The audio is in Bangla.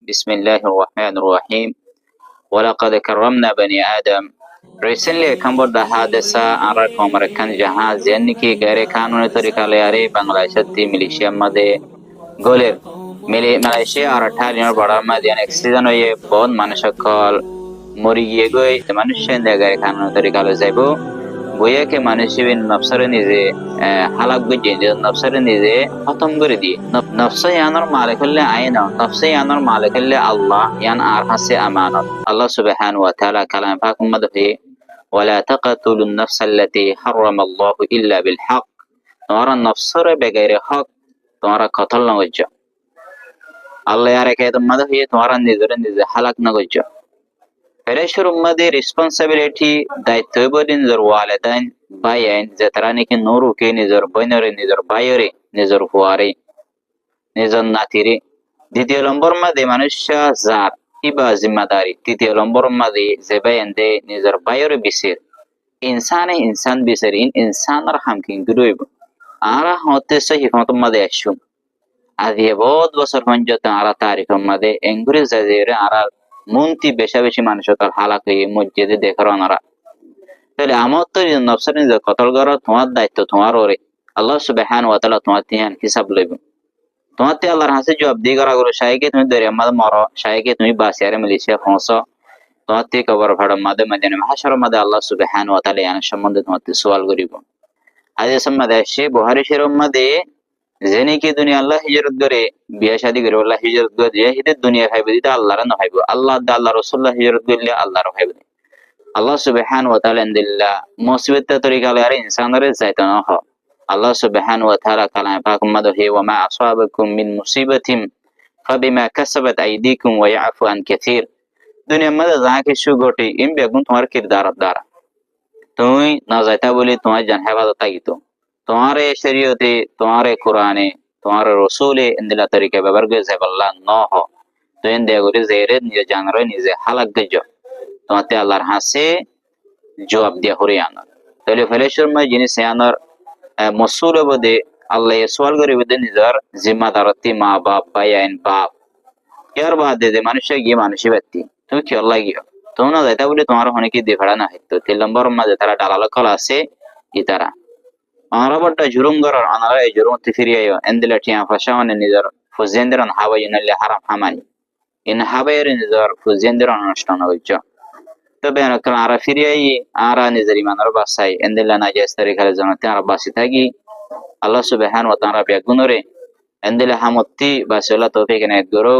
بسم الله الرحمن الرحيم. ولقد كرمنا بني آدم. Recently, Kambod hadisa arar ko American jahaz yani ki gaire kanuni tarika le are Bangladesh ti militia made goler Malaysia আর 18 জন বড় মধ্যে অ্যাক্সিডেন্ট হয়ে বহুত মানুষ সকল মরি গিয়ে গই মানুষ গাড়ি কানুন তরিকা লে যাইব বইয়া কে মানুষ নফসরে নিজে হালাক বুঝে নফসরে নিজে খতম করে দিয়ে নফসে ইয়ানোর মালিক হলে আইন নফসে ইয়ানোর মালিক হলে আল্লাহ ইয়ান আর হাসে আমানত আল্লাহ সুবহানাহু ওয়া তাআলা কালাম পাক মধ্যে ولا تقتلوا النفس التي حرم الله إلا بالحق তোমার নফসরে বেগাইর হক তোমার কতল না গজ্জ আল্লাহ আর একে তোমাদের হয়ে তোমার নিজে হালাক না গজ্জ ফেরেশর উম্মদের রেসপন্সিবিলিটি দায়িত্ব হইবদি নিজের ওয়ালিদাইন বাইন যে তারা নাকি নরুকে নিজের বইনরে নিজের বাইরে নিজের হুয়ারে নিজের নাতিরে দ্বিতীয় নম্বর মধ্যে মানুষ যার ইবা জিম্মাদারি তৃতীয় নম্বর মধ্যে যে বাইন দে নিজের বাইরে বিসির ইনসান বিসির ইনসানের হামকিন গুরুইব আরা হতে সহি হিকমত মধ্যে আসুন আদিয়ে বহুত বছর পর্যন্ত আরা তারিখ মধ্যে এঙ্গুরি জাজিরে আরা মন্তি বেশি মানুষ তার হালাক হয়ে মসজিদে দেখার ওনারা তাহলে আমার তো নফসের নিজের কতল করা তোমার দায়িত্ব তোমার ওরে আল্লাহ সুবহানাহু ওয়া তাআলা তোমার তিয়ান হিসাব লইব তোমার তে আল্লাহর হাসে জবাব দিয়ে করা করো শাইকে তুমি দরিয়া মাঝে মরো শাইকে তুমি বাসিয়ারে মালয়েশিয়া পৌঁছো তোমার তে কবর ভাড়া মাঝে মাঝে হাসর মাঝে আল্লাহ সুবহানাহু ওয়া তাআলা ইয়ান সম্বন্ধে তোমার তে সওয়াল করিব হাদিস সম্বন্ধে আসে বুখারী শরীফ মধ্যে যেনে কি দুনিয়া আল্লাহ হিজরত করে বিয়া শাদী করে আল্লাহ হিজরত করে দিয়ে হিদের দুনিয়া খাইবে দিতে আল্লাহর না খাইব আল্লাহ রাসূলুল্লাহ হিজরত করলে আল্লাহর খাইবে আল্লাহ সুবহানাহু ওয়া তাআলা ইনদিল্লাহ মুসিবত তরিকা লে আর ইনসানের যাইতান হ আল্লাহ সুবহানাহু ওয়া তাআলা কালাম পাক মধ্যে ওয়া মা আসাবাকুম মিন মুসিবাতিন ফাবিমা কাসাবাত আইদিকুম ওয়া ইয়াফু আন কাসীর দুনিয়া মধ্যে যা কিছু ঘটে ইন বেগুন তোমার কিরদার দ্বারা তুমি না যাইতা বলি তোমার জান হেফাজত থাকিতো তোমার শরীয়তে তোমার কোরআনে তোমার রসুলে ইন্দিলা তরিকা ব্যবহার করে যাবল্লা ন হ তো ইন দেগুরি জেরে নিজে জানরে নিজে হালাক গজ তোমাতে আল্লাহর হাসে জবাব দিয়া হরি আনার তাহলে ফেলেশ্বর ময় জিনিস আনার মসুল বদে আল্লাহ সওয়াল করে বদে নিজের জিম্মাদারতি মা বাপ ভাই আইন বাপ ইয়ার বাদে যে মানুষ গিয়ে মানুষই ব্যক্তি তুমি কি আল্লাহ গিয়ে তুমি না যাইতা বলে তোমার অনেকে দিয়ে ভাড়া না হইতো 3 নম্বর মাঝে তারা ডালাল কল আছে ই তারা আরাবটা জুরুম গরার আনারা এই জুরুম তিফিরিয়ায় এন্দিলা টিয়া ফাশাওয়ানে নিজের ফুজেন্দ্রন হাওয়াইনাল্লি হারাম হামানি ইন হাবায়ের নিজের ফুজেন্দ্রন অনুষ্ঠান হইছ তবে নকল আরা ফিরিয়াই আরা নিজের ইমানের বাসাই এন্দিলা নাজাস তরিকার জনতে আরা বাসি থাকি আল্লাহ সুবহানাহু ওয়া তাআলা বেগুনরে এন্দিলা হামতি বাসলা তৌফিক নে গরো